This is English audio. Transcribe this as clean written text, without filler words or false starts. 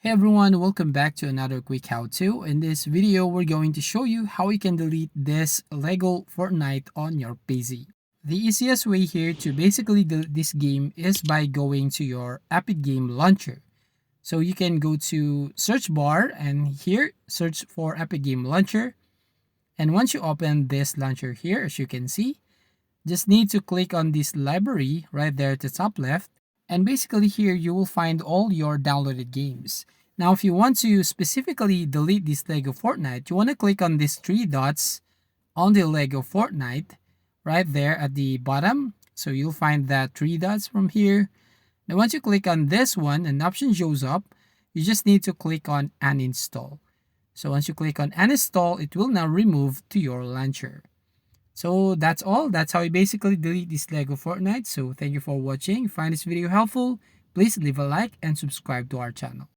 Hey everyone, welcome back to another quick how-to. In this video, we're going to show you how you can delete this Lego Fortnite on your PC. The easiest way here to basically delete this game is by going to your Epic Game Launcher. So you can go to search bar and here search for Epic Game Launcher. And once you open this launcher here, as you can see, just need to click on this library right there at the top left. And basically here you will find all your downloaded games. Now if you want to specifically delete this Lego Fortnite, you want to click on these three dots on the Lego Fortnite right there at the bottom. So you'll find that three dots from here. Now once you click on this one, an option shows up. You just need to click on uninstall. So once you click on uninstall, it will now remove to your launcher. So that's all. That's how you basically delete this Lego Fortnite. So thank you for watching. If you find this video helpful, please leave a like and subscribe to our channel.